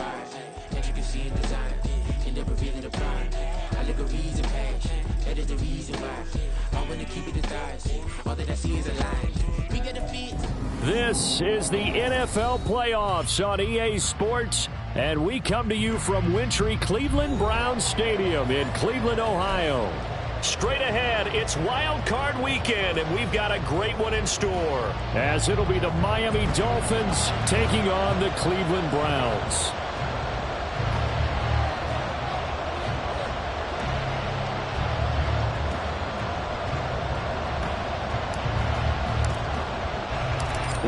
vibe. As you can see in design, and never really the prime. Allegories and passion, that is the reason why. I want to keep it in thighs. All that I see is a line. We got to fit. This is the NFL playoffs on EA Sports, and we come to you from wintry Cleveland Browns Stadium in Cleveland, Ohio. Straight ahead, it's Wild Card Weekend, and we've got a great one in store, as it'll be the Miami Dolphins taking on the Cleveland Browns.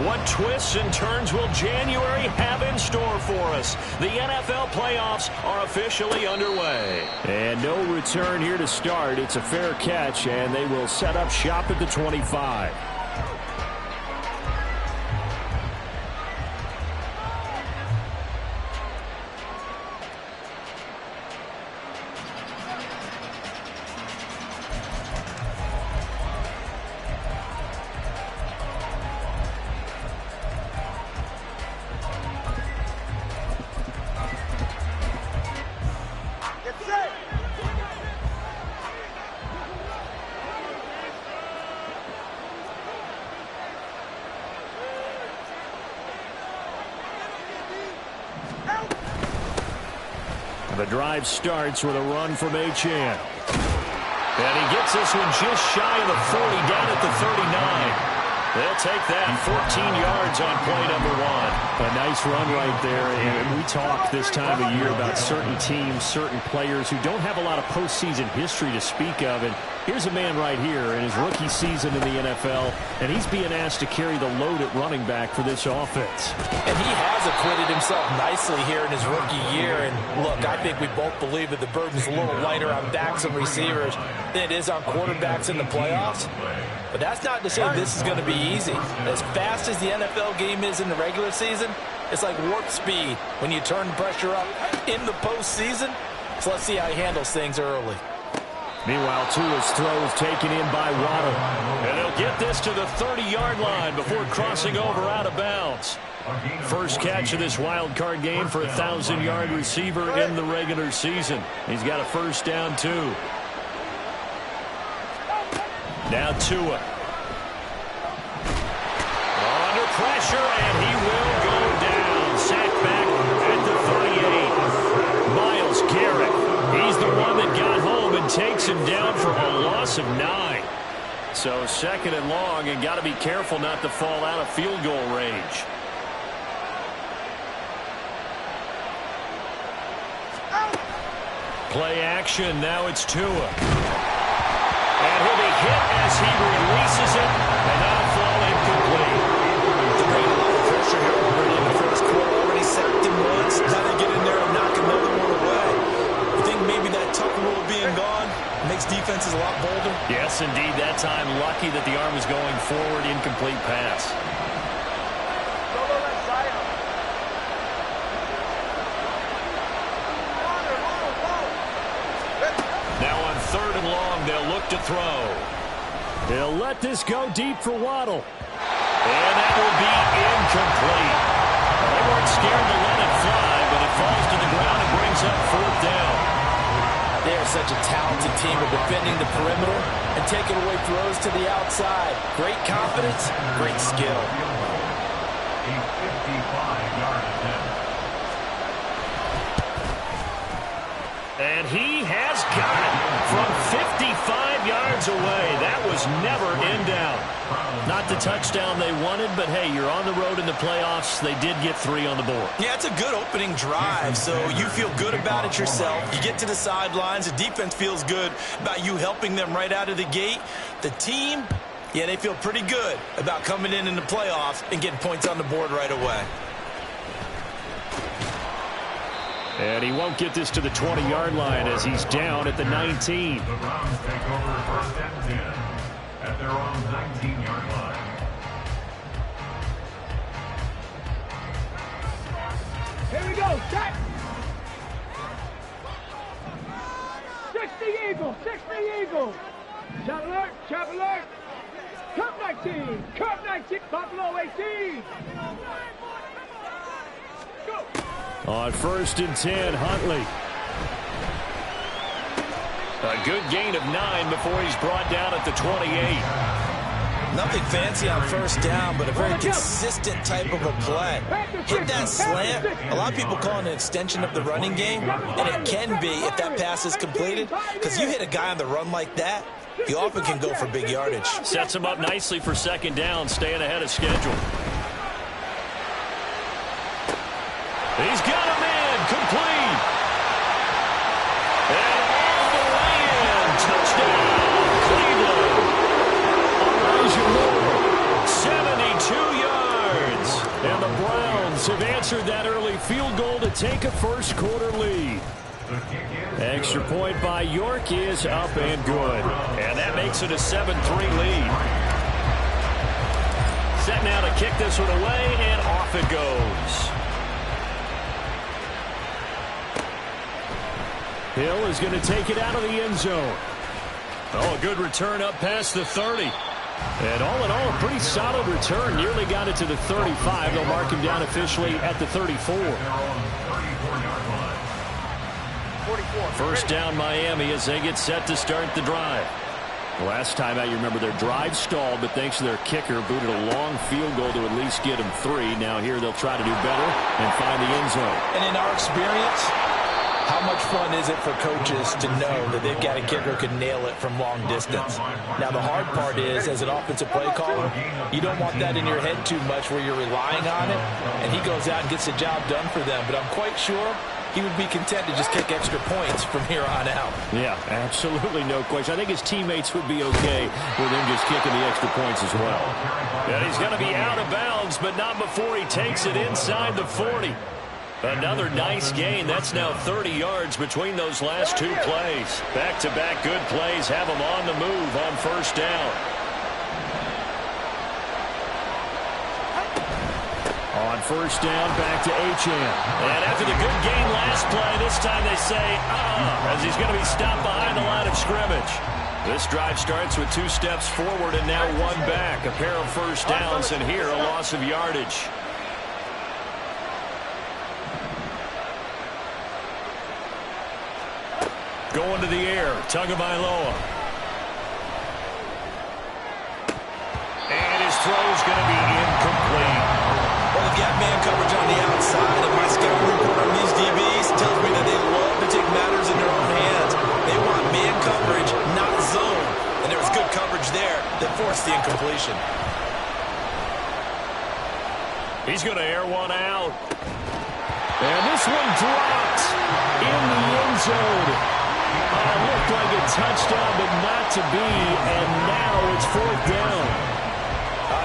What twists and turns will January have in store for us? The NFL playoffs are officially underway. And no return here to start. It's a fair catch, and they will set up shop at the 25. The drive starts with a run from Achane. And he gets this one just shy of the 40, down at the 39. They'll take that 14 yards on play number one. A nice run right there. And we talk this time of year about certain teams, certain players who don't have a lot of postseason history to speak of. And here's a man right here in his rookie season in the NFL, and he's being asked to carry the load at running back for this offense. And he has acquitted himself nicely here in his rookie year. And look, I think we both believe that the burden's a little lighter on backs and receivers than it is on quarterbacks in the playoffs. But that's not to say this is going to be easy. As fast as the NFL game is in the regular season, it's like warp speed when you turn pressure up in the postseason. So let's see how he handles things early. Meanwhile, Tua's throw is taken in by Waddle. And they'll get this to the 30-yard line before crossing over out of bounds. First catch of this wild card game for a 1,000-yard receiver in the regular season. He's got a first down, too. Now Tua. Under pressure, and he will go down. Sacked back at the 38. Myles Garrett. He's the one that got home and takes him down for a loss of 9. So second and long, and got to be careful not to fall out of field goal range. Play action. Now it's Tua. And he'll be hit as he releases it, and that'll fall incomplete. They're bringing a lot of pressure here already in the first quarter. Already sacked him once. Now they get in there and knock another one away. You think maybe that Tucker rule being gone makes defenses a lot bolder? Yes, indeed. That time, lucky that the arm was going forward. Incomplete pass. Third and long, they'll look to throw. They'll let this go deep for Waddle. And that will be incomplete. They weren't scared to let it fly, but it falls to the ground and brings up fourth down. They are such a talented team of defending the perimeter and taking away throws to the outside. Great confidence, great skill. A 55-yard attempt. And he has got it from 55 yards away. That was never in doubt. Not the touchdown they wanted, but hey, you're on the road in the playoffs. They did get 3 on the board. Yeah, it's a good opening drive, so you feel good about it yourself. You get to the sidelines. The defense feels good about you helping them right out of the gate. The team, yeah, they feel pretty good about coming in the playoffs and getting points on the board right away. And he won't get this to the 20-yard line as he's down at the 19. The Browns take over first and 10 at their own 19-yard line. Here we go, set! 60 Eagle, 60 Eagle! Shot alert! Cup 19, Buffalo 18! Go! On 1st and 10, Huntley. A good gain of 9 before he's brought down at the 28. Nothing fancy on 1st down, but a very consistent type of a play. Hit that slant. A lot of people call it an extension of the running game, and it can be if that pass is completed, because you hit a guy on the run like that, he often can go for big yardage. Sets him up nicely for 2nd down, staying ahead of schedule. He's got a man, complete. And all the way in, touchdown, Cleveland. Elijah Moore, 72 yards. And the Browns have answered that early field goal to take a first-quarter lead. Extra point by York is up and good. And that makes it a 7-3 lead. Set now to kick this one away, and off it goes. Hill is going to take it out of the end zone. Oh, a good return up past the 30. And all in all, a pretty solid return. Nearly got it to the 35. They'll mark him down officially at the 34. 1st down Miami as they get set to start the drive. Last time out, you remember their drive stalled, but thanks to their kicker, booted a long field goal to at least get them 3. Now here they'll try to do better and find the end zone. And in our experience, how much fun is it for coaches to know that they've got a kicker who can nail it from long distance? Now, the hard part is, as an offensive play caller, you don't want that in your head too much where you're relying on it, and he goes out and gets the job done for them. But I'm quite sure he would be content to just kick extra points from here on out. Yeah, absolutely no question. I think his teammates would be okay with him just kicking the extra points as well. And he's going to be out of bounds, but not before he takes it inside the 40. Another nice gain. That's now 30 yards between those last 2 plays. Back-to-back good plays have him on the move on 1st down. On 1st down, back to Achane. And after the good gain last play, this time they say, as he's going to be stopped behind the line of scrimmage. This drive starts with 2 steps forward and now 1 back. A pair of 1st downs, and here a loss of yardage. Going to the air, Tagovailoa. And his throw is going to be incomplete. Well, they've got man coverage on the outside, and my scouting report on these DBs tells me that they love to take matters in their own hands. They want man coverage, not zone. And there was good coverage there that forced the incompletion. He's going to air one out. And this one dropped in the end zone. Looked like a touchdown, but not to be, and now it's 4th down.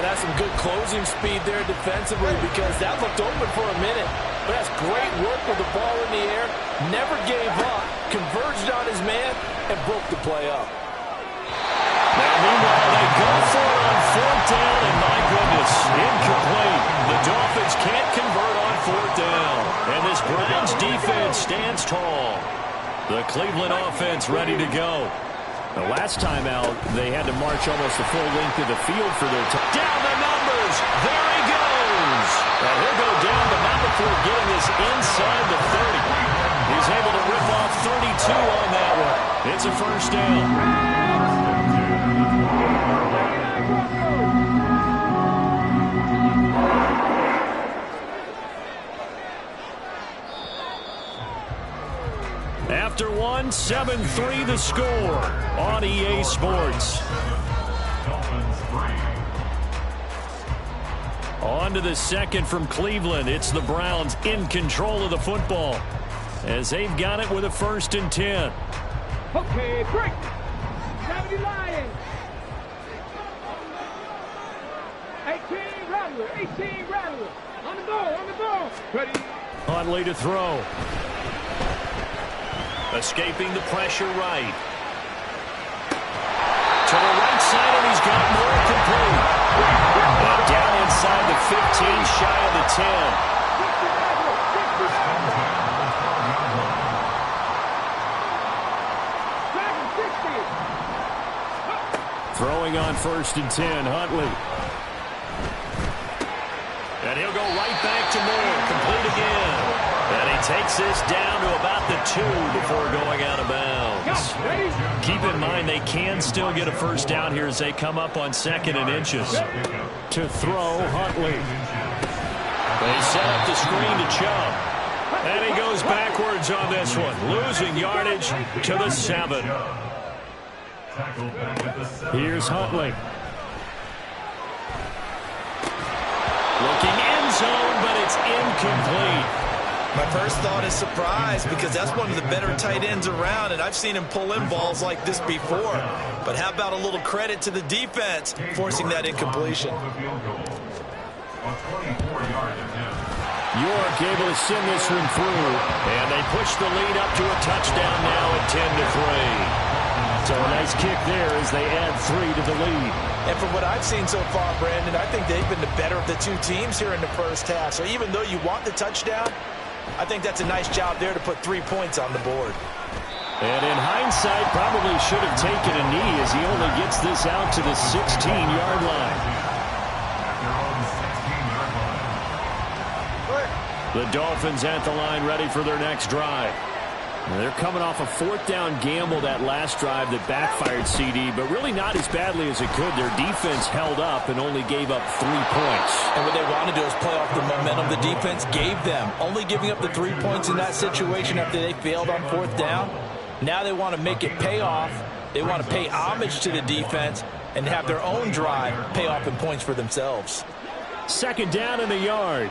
That's some good closing speed there defensively, because that looked open for a minute. But that's great work with the ball in the air. Never gave up, converged on his man, and broke the play up. Now, meanwhile, they go for it on 4th down, and my goodness, incomplete. The Dolphins can't convert on 4th down, and this Browns defense stands tall. The Cleveland offense ready to go. The last time out, they had to march almost the full length of the field for their time. Down the numbers. There he goes. And he'll go down, but not before getting this inside the 30. He's able to rip off 32 on that one. It's a 1st down. After 1, 7-3 the score on EA Sports. On to the 2nd from Cleveland. It's the Browns in control of the football as they've got it with a 1st and 10. Okay, break. 70 Lions. 18 Rattler. 18 Rattler. On the ball, on the ball. Ready. Huntley to throw. Escaping the pressure right. To the right side, and he's got more complete. And down inside the 15, shy of the 10. Throwing on 1st and 10, Huntley. And he'll go right back to Moore. Complete again. And he takes this down to about the 2 before going out of bounds. Keep in mind they can still get a first down here as they come up on 2nd and inches. To throw, Huntley. They set up the screen to Chubb. And he goes backwards on this one, losing yardage to the 7. Here's Huntley. Looking end zone, but it's incomplete. My first thought is surprise because that's one of the better tight ends around, and I've seen him pull in balls like this before. But how about a little credit to the defense forcing that incompletion? York able to send this one through, and they push the lead up to a touchdown now at 10-3. So a nice kick there as they add 3 to the lead. And from what I've seen so far, Brandon, I think they've been the better of the two teams here in the first half. So even though you want the touchdown, I think that's a nice job there to put 3 points on the board. And in hindsight, probably should have taken a knee as he only gets this out to the 16-yard line. The Dolphins at the line ready for their next drive. They're coming off a 4th down gamble that last drive that backfired CD, but really not as badly as it could. Their defense held up and only gave up 3 points. And what they want to do is play off the momentum the defense gave them. Only giving up the 3 points in that situation after they failed on 4th down. Now they want to make it pay off. They want to pay homage to the defense and have their own drive pay off in points for themselves. 2nd down in the yard.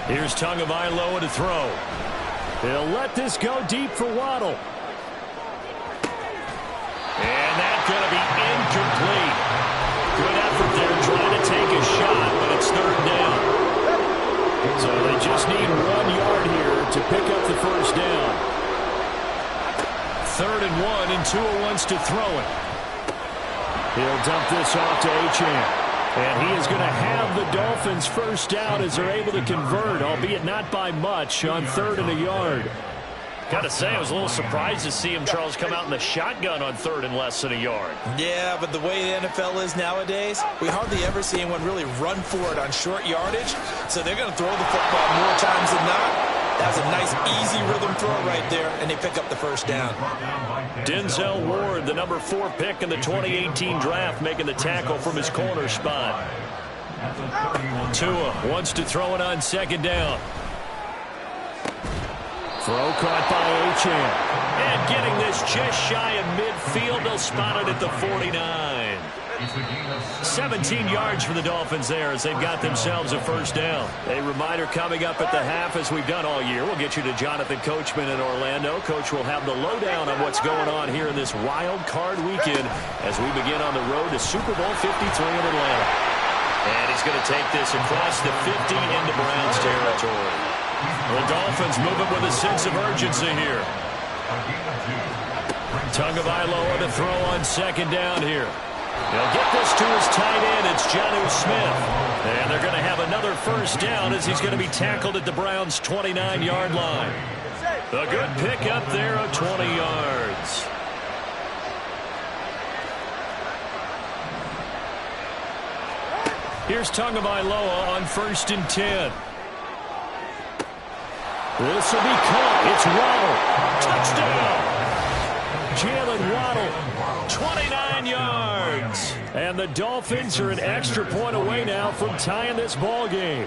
Here's Tagovailoa to throw. He'll let this go deep for Waddle. And that's going to be incomplete. Good effort there trying to take a shot, but it's 3rd down. So they just need 1 yard here to pick up the first down. 3rd and 1, and Tua wants to throw it. He'll dump this off to Achane. And he is going to have the Dolphins first down as they're able to convert, albeit not by much, on 3rd and a yard. Got to say, I was a little surprised to see him, Charles, come out in the shotgun on 3rd and less than a yard. Yeah, but the way the NFL is nowadays, we hardly ever see anyone really run for it on short yardage. So they're going to throw the football more times than not. That's a nice, easy rhythm throw right there, and they pick up the first down. Denzel Ward, the number 4 pick in the 2018 draft, making the tackle from his corner spot. Tua wants to throw it on 2nd down. Throw caught by Achane. And getting this just shy of midfield, they'll spot it at the 49. 17 yards for the Dolphins there as they've got themselves a first down. A reminder coming up at the half, as we've done all year. We'll get you to Jonathan Coachman in Orlando. Coach will have the lowdown on what's going on here in this wild card weekend as we begin on the road to Super Bowl 53 in Atlanta. And he's going to take this across the 50 into Browns territory. The Dolphins moving with a sense of urgency here. Tagovailoa to throw on 2nd down here. He'll get this to his tight end. It's Jonnu Smith. And they're going to have another first down as he's going to be tackled at the Browns' 29-yard line. A good pickup there of 20 yards. Here's Tagovailoa on 1st and 10. This will be caught. It's Waddle. Touchdown. Jalen Waddle, 29 yards. And the Dolphins are an extra point away now from tying this ball game.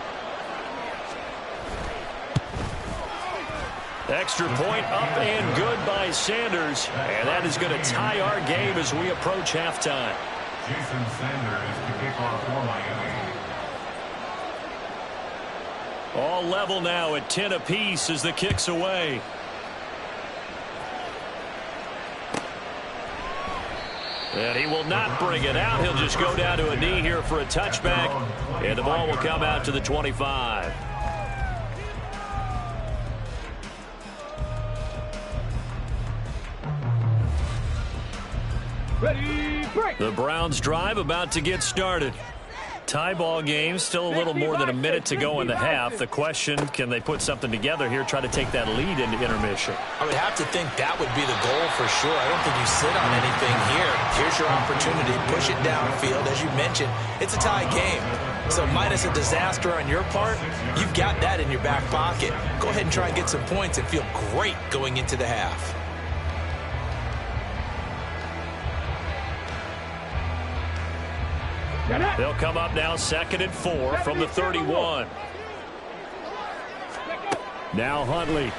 Extra point up and good by Sanders. And that is going to tie our game as we approach halftime. Jason Sanders to kick off for Miami. All level now at 10 apiece as the kick's away. And he will not bring it out. He'll just go down to a knee here for a touchback. And the ball will come out to the 25. Ready, break. The Browns drive about to get started. Tie ball game, still a little more than a minute to go in the half. The question, can they put something together here, try to take that lead into intermission? I would have to think that would be the goal for sure. I don't think you sit on anything here. Here's your opportunity. Push it downfield. As you mentioned, it's a tie game. So minus a disaster on your part, you've got that in your back pocket. Go ahead and try and get some points and feel great going into the half. They'll come up now 2nd and 4 from the 31. Now Huntley.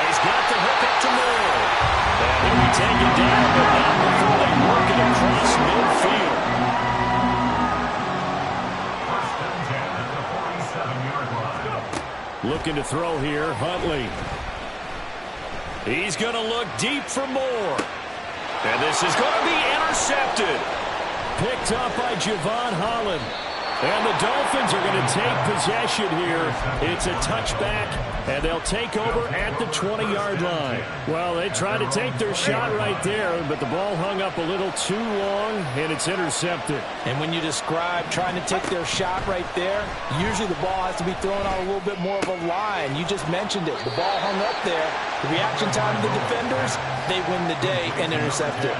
He's got the hook up to Moore. And he'll be taken down, but not before they work it across midfield. First and 10 at the 47-yard line. Looking to throw here, Huntley. He's going to look deep for Moore. And this is going to be intercepted. Picked up by Javon Holland. And the Dolphins are going to take possession here. It's a touchback, and they'll take over at the 20-yard line. Well, they tried to take their shot right there, but the ball hung up a little too long, and it's intercepted. And when you describe trying to take their shot right there, usually the ball has to be thrown on a little bit more of a line. You just mentioned it. The ball hung up there. The reaction time of the defenders, they win the day and intercept it.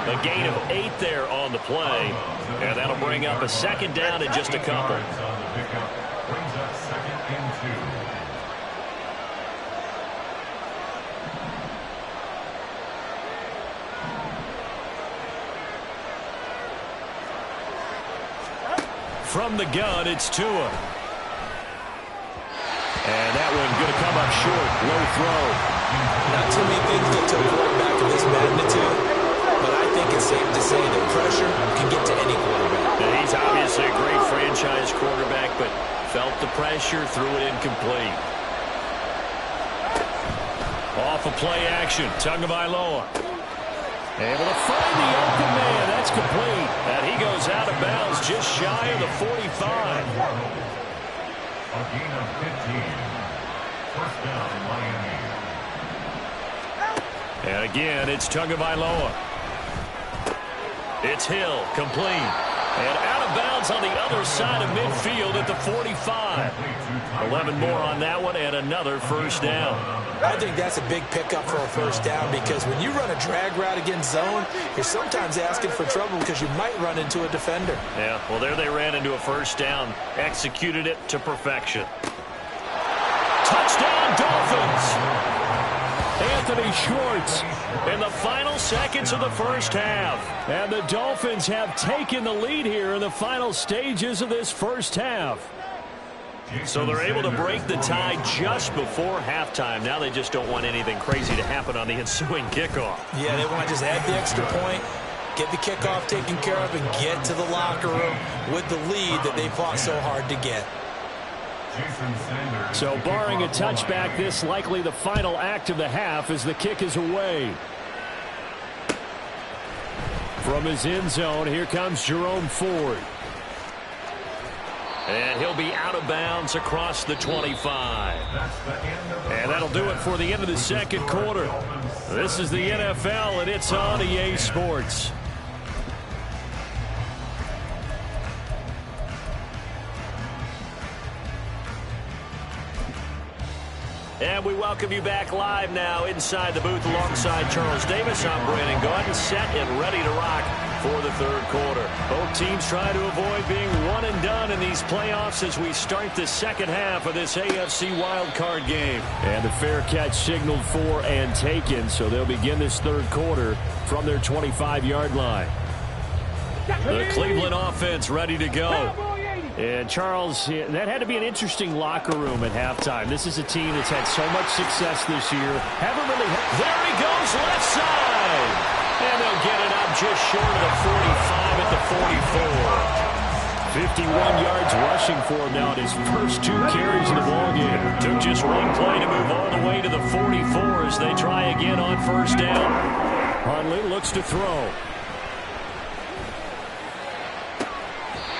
A gain of 8 there on the play, and that'll bring up a 2nd down in just a couple. Brings up 2nd and 2. From the gun, it's Tua. And that one going to come up short. Low throw. Not too many things get to a quarterback of this magnitude, but I think it's safe to say that pressure can get to any quarterback. And he's obviously a great franchise quarterback, but felt the pressure, threw it incomplete. Off of play action, Tagovailoa. Able to find the open man. That's complete. And he goes out of bounds just shy of the 45. A gain of 15. First down, Miami. And again, it's Tagovailoa. It's Hill, complete. And out of bounds on the other side of midfield at the 45. 11 more on that one and another first down. I think that's a big pickup for a first down because when you run a drag route against zone, you're sometimes asking for trouble because you might run into a defender. Yeah, well, there they ran into a first down. Executed it to perfection. Touchdown, Dolphins! Anthony Schwartz in the final seconds of the first half. And the Dolphins have taken the lead here in the final stages of this first half. So they're able to break the tie just before halftime. Now they just don't want anything crazy to happen on the ensuing kickoff. Yeah, they want to just add the extra point, get the kickoff taken care of, and get to the locker room with the lead that they fought so hard to get. So barring a touchback, this likely the final act of the half as the kick is away. From his end zone, here comes Jerome Ford. And he'll be out of bounds across the 25. And that'll do it for the end of the second quarter. This is the NFL, and it's on EA Sports. And we welcome you back live now inside the booth alongside Charles Davis. I'm Brandon Gaudin, set and ready to rock for the third quarter. Both teams trying to avoid being one and done in these playoffs as we start the second half of this AFC wildcard game. And the fair catch signaled for and taken, so they'll begin this third quarter from their 25-yard line. The Cleveland offense ready to go. And, Charles, that had to be an interesting locker room at halftime. This is a team that's had so much success this year. Haven't really... There he goes, left side! And they'll get it up just short of the 45 at the 44. 51 yards rushing for him now at his first 2 carries of the ballgame. Took just one play to move all the way to the 44 as they try again on first down. Huntley looks to throw.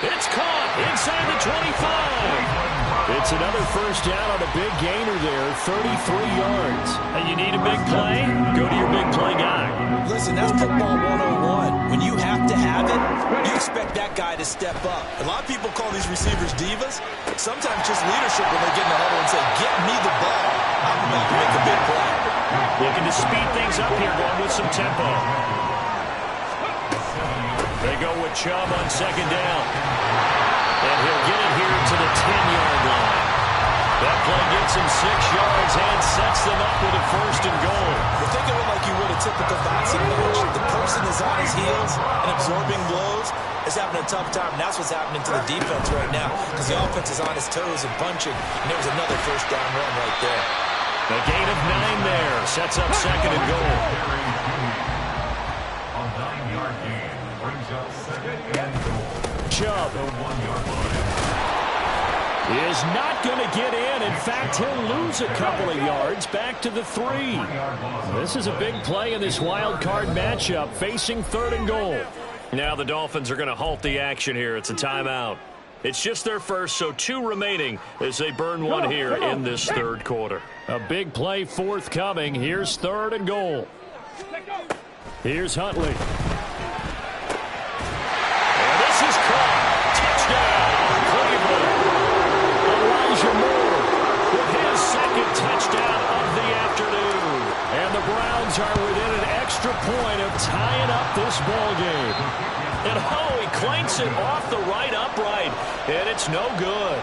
It's caught inside the 25. It's another first down on a big gainer there, 33 yards. And you need a big play? Go to your big play guy. Listen, that's football 101. When you have to have it, you expect that guy to step up. A lot of people call these receivers divas. Sometimes just leadership when they get in the huddle and say, get me the ball. I'm about to make a big play. Looking to speed things up here, going with some tempo. They go with Chubb on second down. And he'll get it here to the 10-yard line. That play gets him 6 yards and sets them up with a first and goal. Well, think of it like you would a typical boxing match. The person is on his heels and absorbing blows is having a tough time. And that's what's happening to the defense right now because the offense is on his toes and punching. And there's another first down run right there. A gain of 9 there. Sets up second and goal. A 9-yard gain brings up second and goal. Chubb The 1-yard line. is not going to get in. In fact, he'll lose a couple of yards back to the 3. This is a big play in this wild card matchup facing third and goal. Now the Dolphins are going to halt the action here. It's a timeout. It's just their first, so 2 remaining as they burn one here in this third quarter. A big play forthcoming. Here's third and goal. Here's Huntley. And this is caught. Touchdown, Cleveland. Elijah Moore with his second touchdown of the afternoon. And the Browns are within an extra point of tying up this ball game. And oh, he clanks it off the right upright, and it's no good.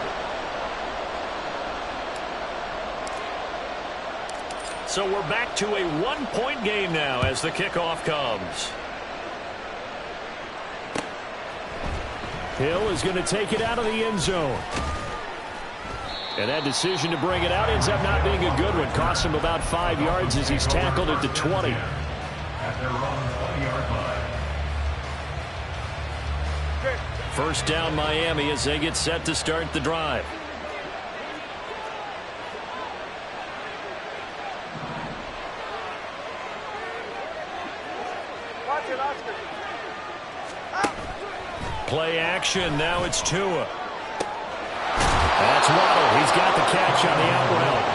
So we're back to a 1-point game now as the kickoff comes. Hill is going to take it out of the end zone. And that decision to bring it out ends up not being a good one. Costs him about 5 yards as he's tackled at the 20. At their own 20-yard line. First down Miami as they get set to start the drive. Play action. Now it's Tua. That's Waddle. He's got the catch on the out route.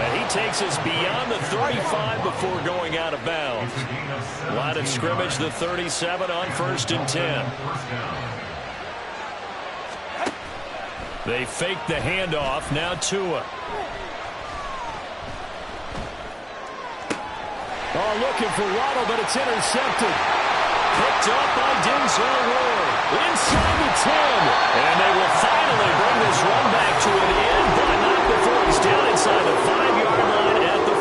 And he takes us beyond the 35 before going out of bounds. Line of scrimmage, the 37 on 1st and 10. They fake the handoff. Now Tua. Oh, looking for Waddle, but it's intercepted. Picked up by Denzel Ward. Inside the 10. And they will finally bring this run back to an end, but not before he's down inside the 5-yard line at the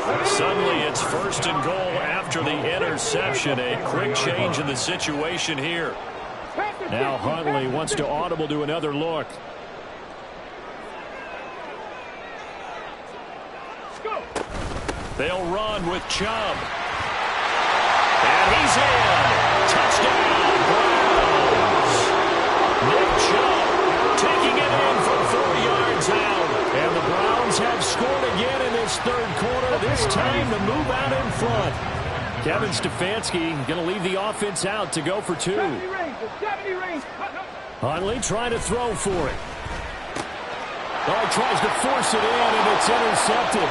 4. Suddenly it's first and goal after the interception. A quick change in the situation here. Now Huntley wants to audible to another look. They'll run with Chubb. And he's in. Touchdown, Browns. Nick Chubb taking it in from 4 yards out. And the Browns have scored again in this third quarter, this time to move out in front. Kevin Stefanski going to leave the offense out to go for 2. Huntley trying to throw for it. Oh, he tries to force it in, and it's intercepted.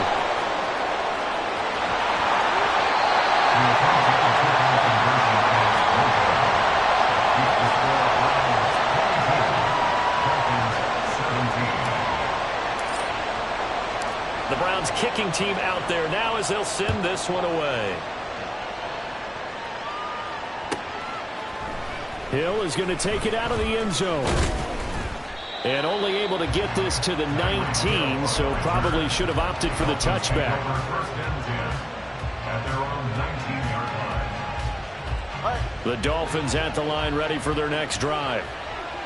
The Browns kicking team out there now as they'll send this one away. Hill is going to take it out of the end zone. And only able to get this to the 19, so probably should have opted for the touchback. The Dolphins at the line ready for their next drive.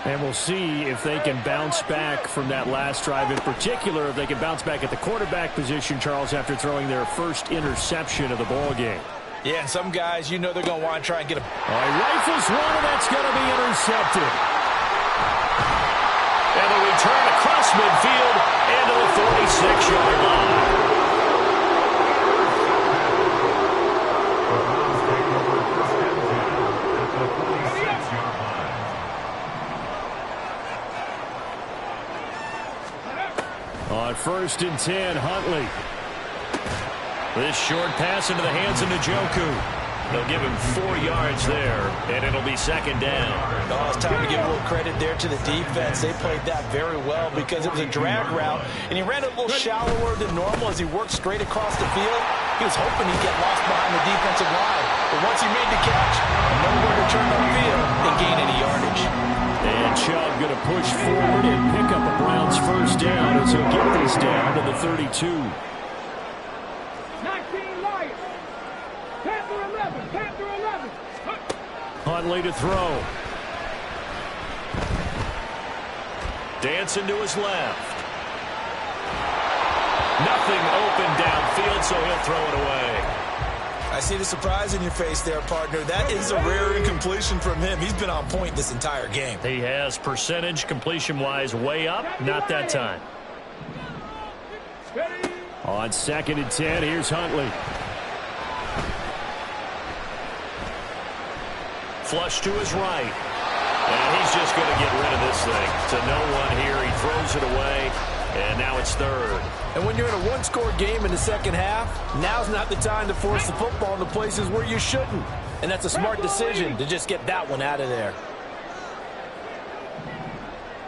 And we'll see if they can bounce back from that last drive. In particular, if they can bounce back at the quarterback position, Charles, after throwing their first interception of the ball game. Yeah, some guys, you know they're going to want to try and get a... Rifles one, and that's going to be intercepted. And a return across midfield and to the 46-yard line. On 1st and 10, Huntley. This short pass into the hands of Njoku. They'll give him 4 yards there, and it'll be second down. Oh, it's time to give give a little credit there to the defense. They played that very well because it was a drag route, and he ran it a little shallower than normal as he worked straight across the field. He was hoping he'd get lost behind the defensive line, but once he made the catch, nowhere to turn upfield and gain any yardage. And Chubb going to push forward and pick up a Browns first down as he'll get this down to the 32. 19 Lions. Panther 11. Panther 11. Huntley to throw. Dancing to his left. Nothing open downfield, so he'll throw it away. I see the surprise in your face there, partner. That is a rare incompletion from him. He's been on point this entire game. He has percentage completion-wise way up. Not that time. On 2nd and 10, here's Huntley. Flush to his right. And he's just going to get rid of this thing. To no one here. He throws it away. And now it's 3rd. And when you're in a one-score game in the second half, now's not the time to force the football in the places where you shouldn't. And that's a smart decision to just get that one out of there.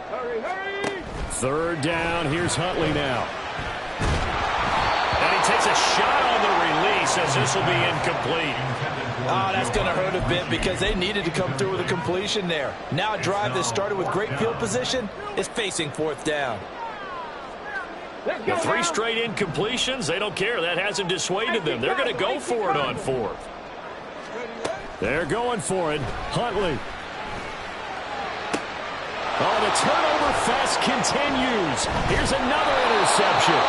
Hurry, hurry. 3rd down. Here's Huntley now. And he takes a shot on the release as this will be incomplete. Oh, that's going to hurt a bit because they needed to come through with a completion there. Now a drive that started with great field position is facing 4th down. The 3 straight incompletions, they don't care. That hasn't dissuaded them. They're going to go for it on 4th. They're going for it. Huntley. Oh, the turnover fest continues. Here's another interception.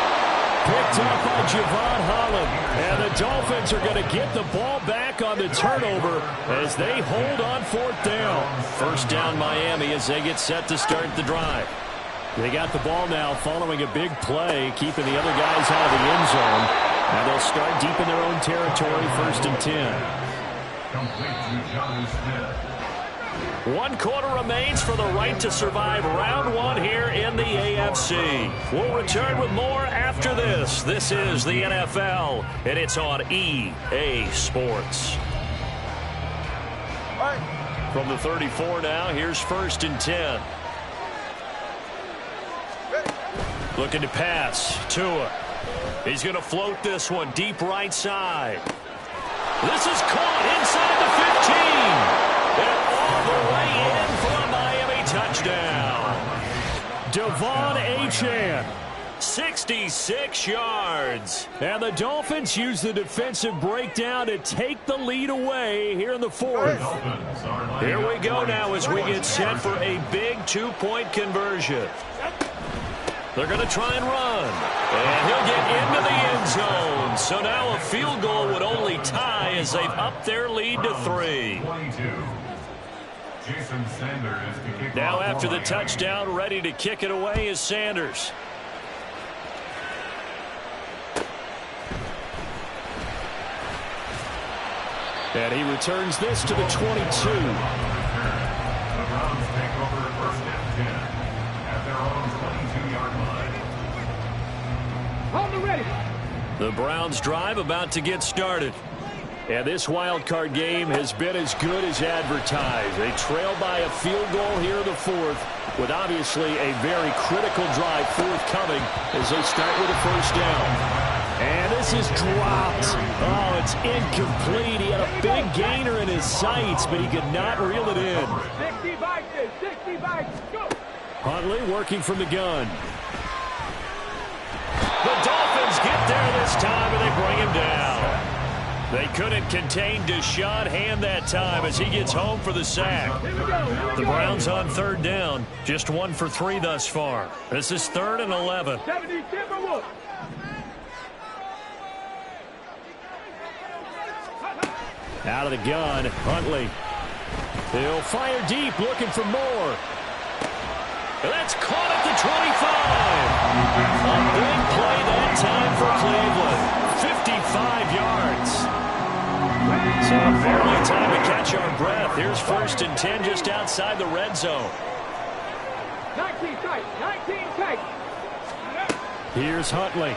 Picked up by Javon Holland. And the Dolphins are going to get the ball back on the turnover as they hold on 4th down. First down Miami as they get set to start the drive. They got the ball now following a big play, keeping the other guys out of the end zone. Now they'll start deep in their own territory, 1st and 10. Complete to John Smith. 1 quarter remains for the right to survive round 1 here in the AFC. We'll return with more after this. This is the NFL, and it's on EA Sports. All right. From the 34 now, here's 1st and 10. Looking to pass. Tua. He's going to float this one deep right side. This is caught inside the 15. And all the way in for a Miami touchdown. Devon Achane. 66 yards. And the Dolphins use the defensive breakdown to take the lead away here in the 4th. Here we go now as we get set for a big 2-point conversion. They're going to try and run. And he'll get into the end zone. So now a field goal would only tie as they've upped their lead to 3. Now after the touchdown, ready to kick it away is Sanders. And he returns this to the 22. The Browns take over 1st and 10 at their own 22-yard line. On the ready. The Browns drive about to get started. And this wild card game has been as good as advertised. They trail by a field goal here in the 4th with obviously a very critical drive forthcoming as they start with a 1st down. And this is dropped. Oh, it's incomplete. He had a big gainer in his sights, but he could not reel it in. 60 Vikings, 60 Vikings, go! Huntley working from the gun. The Dolphins get there this time, and they bring him down. They couldn't contain Deshaun Hand that time as he gets home for the sack. The Browns on 3rd down, just 1 for 3 thus far. This is 3rd and 11. 70 Timberwolves. Out of the gun, Huntley. He'll fire deep, looking for more. That's caught at the 25. A big play that time for Cleveland. 55 yards. So barely time to catch our breath. Here's 1st and 10 just outside the red zone. 19 tight, 19 tight. Here's Huntley.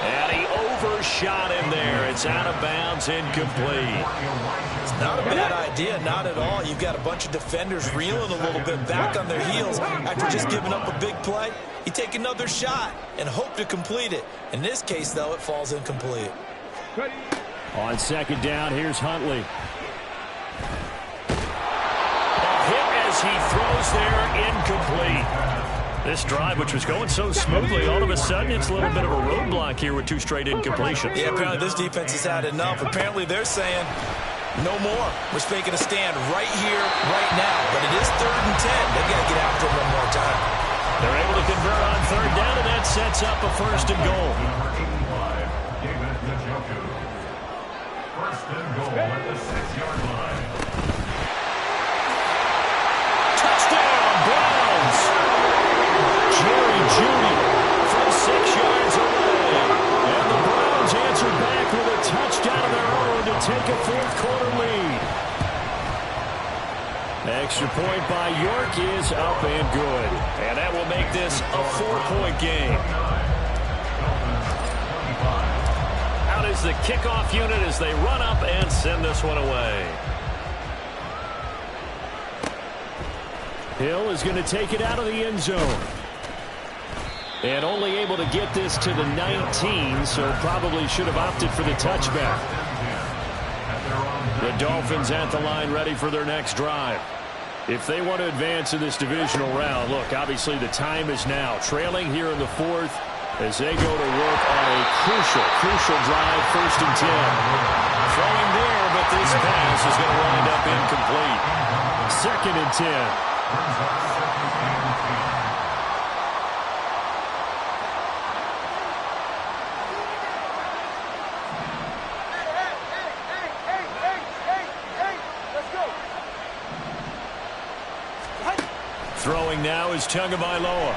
And he overshot him there. It's out of bounds, incomplete. Not a bad idea, not at all. You've got a bunch of defenders reeling a little bit back on their heels after just giving up a big play. You take another shot and hope to complete it. In this case, though, it falls incomplete. On second down, here's Huntley. A hit as he throws there, incomplete. This drive, which was going so smoothly, all of a sudden it's a little bit of a roadblock here with 2 straight incompletions. Yeah, apparently this defense has had enough. Apparently they're saying no more. We're making a stand right here, right now. But it is 3rd and 10. They've got to get after it one more time. They're able to convert on 3rd down, and that sets up a 1st and goal. First and goal at the 6-yard line. Touchdown, Browns! Jerry Jeudy from 6 yards away. And the Browns answer back with a touchdown of their own to take a 4th quarter lead. Extra point by York is up and good. And that will make this a 4-point game. Out is the kickoff unit as they run up and send this one away. Hill is going to take it out of the end zone. And only able to get this to the 19, so probably should have opted for the touchback. The Dolphins at the line ready for their next drive. If they want to advance in this divisional round, look, obviously the time is now. Trailing here in the 4th as they go to work on a crucial drive, 1st and 10. Throwing there, but this pass is going to wind up incomplete. 2nd and 10. Throwing now is Tagovailoa.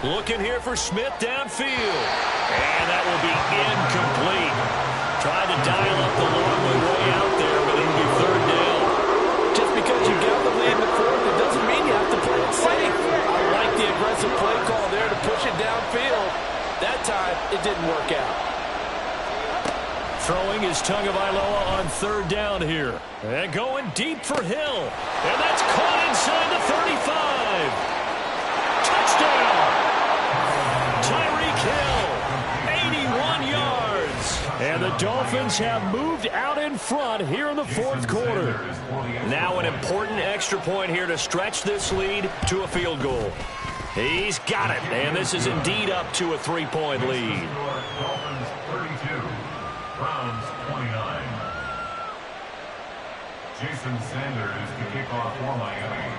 Looking here for Smith downfield. And that will be incomplete. Trying to dial up the long way out there, but it'll be 3rd down. Just because you got the lead in the 4th, it doesn't mean you have to play it safe. I like the aggressive play call there to push it downfield. That time, it didn't work out. Throwing is Tagovailoa on 3rd down here. And going deep for Hill. And that's caught inside the 35. Touchdown! Tyreek Hill, 81 yards. And the Dolphins have moved out in front here in the 4th quarter. Now an important extra point here to stretch this lead to a field goal. He's got it. And this is indeed up to a 3-point lead. Dolphins 32. Browns 29. Jason Sanders to kick off for Miami.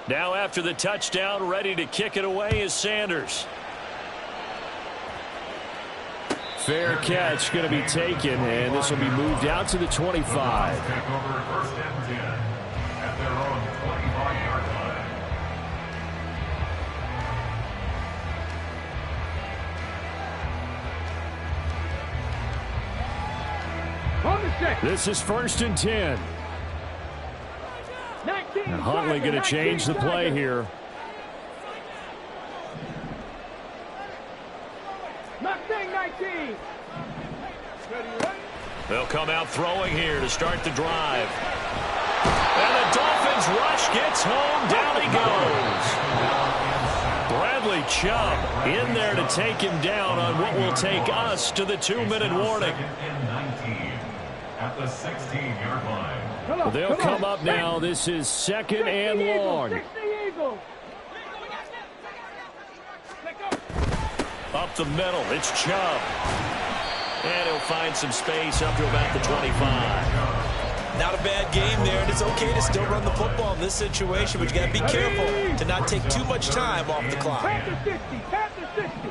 Now after the touchdown, ready to kick it away is Sanders. Fair catch going to be taken, and this will be moved out to the 25. Take over 1st and 10 at their own 25-yard line. This is 1st and 10. And Huntley going to change the play here. They'll come out throwing here to start the drive. And the Dolphins rush gets home. Down he goes. Bradley Chubb in there to take him down on what will take us to the 2-minute warning. At the 16-yard line. They'll come up now. This is 2nd and long. Up the middle, it's Chubb. And he'll find some space up to about the 25. Not a bad game there, and it's okay to still run the football in this situation, but you got to be careful to not take too much time off the clock. Tap the 60, tap the 60.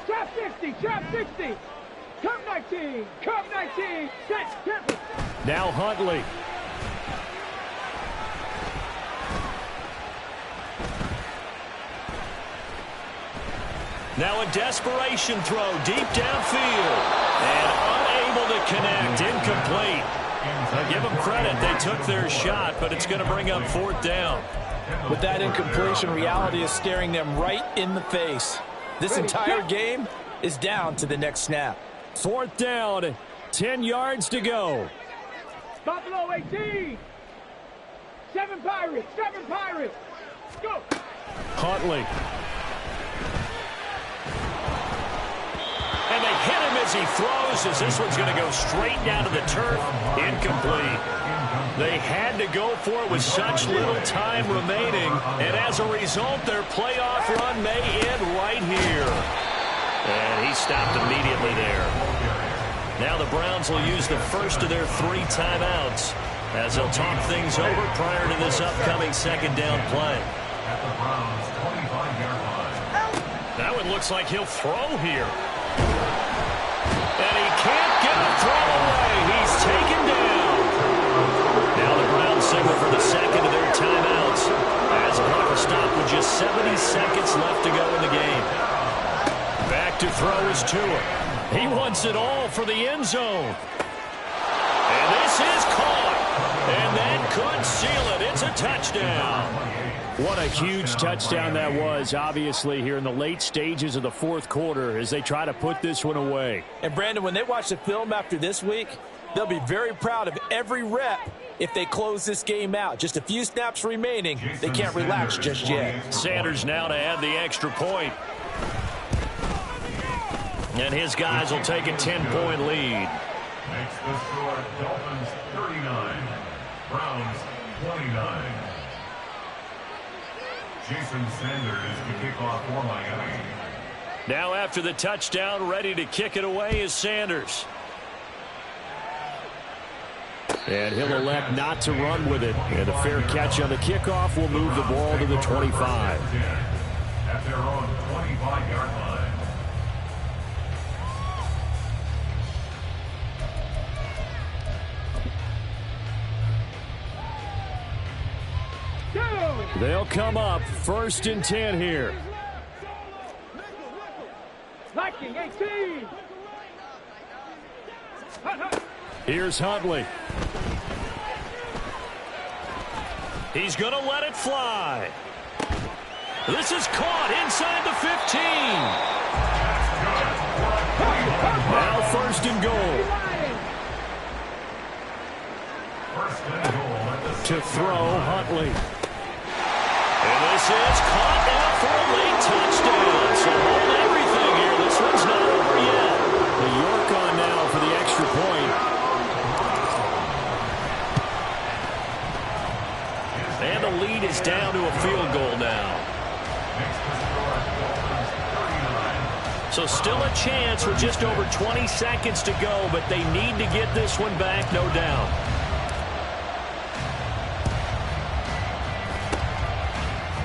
Trap 60, trap 60. Come 19, come 19. Set, temper. Now Huntley. Now a desperation throw deep downfield. And unable to connect, incomplete. Now give them credit, they took their shot, but it's going to bring up 4th down. With that incompletion, reality is staring them right in the face. This entire game is down to the next snap. 4th down, 10 yards to go. Buffalo 18. 7 Pirates. 7 Pirates. Go. Huntley. And they hit him as he throws, as this one's going to go straight down to the turf. Incomplete. They had to go for it with such little time remaining, and as a result, their playoff run may end right here. And he stopped immediately there. Now the Browns will use the first of their 3 timeouts as they'll talk things over prior to this upcoming 2nd down play. At the Browns' 25-yard line. That one looks like he'll throw here. And he can't get a throw away. He's taken down. Now the Browns signal for the 2nd of their timeouts as the clock will stop with just 70 seconds left to go in the game. Back to throw is Tua. He wants it all for the end zone. And this is caught. And that could seal it. It's a touchdown. What a huge touchdown that was, obviously, here in the late stages of the 4th quarter as they try to put this one away. And, Brandon, when they watch the film after this week, they'll be very proud of every rep if they close this game out. Just a few snaps remaining. They can't relax just yet. Sanders now to add the extra point. And his guys will take a 10-point lead. Makes the score Dolphins 39, Browns 29. Jason Sanders to kick off for Miami. Now after the touchdown, ready to kick it away is Sanders. And he'll elect not to run with it. And a fair catch on the kickoff will move the ball to the 25. At their own 25-yard line. They'll come up 1st and 10 here. Viking 18. Here's Huntley. He's going to let it fly. This is caught inside the 15. Now 1st and goal. To throw, Huntley. And this is caught now for a late touchdown. So hold everything here. This one's not over yet. The York on now for the extra point. And the lead is down to a field goal now. So still a chance with just over 20 seconds to go, but they need to get this one back, no doubt.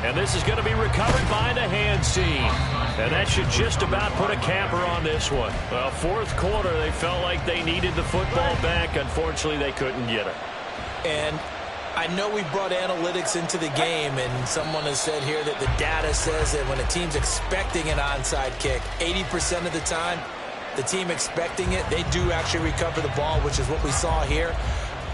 And this is going to be recovered by the hands team. And that should just about put a capper on this one. Well, 4th quarter, they felt like they needed the football back. Unfortunately, they couldn't get it. And I know we brought analytics into the game, and someone has said here that the data says that when a team's expecting an onside kick, 80% of the time, the team expecting it, they do actually recover the ball, which is what we saw here.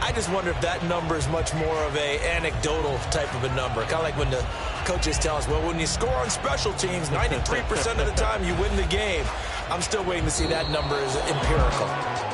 I just wonder if that number is much more of a anecdotal type of a number. Kind of like when the coaches tell us, well, when you score on special teams, 93% of the time you win the game. I'm still waiting to see that number as empirical.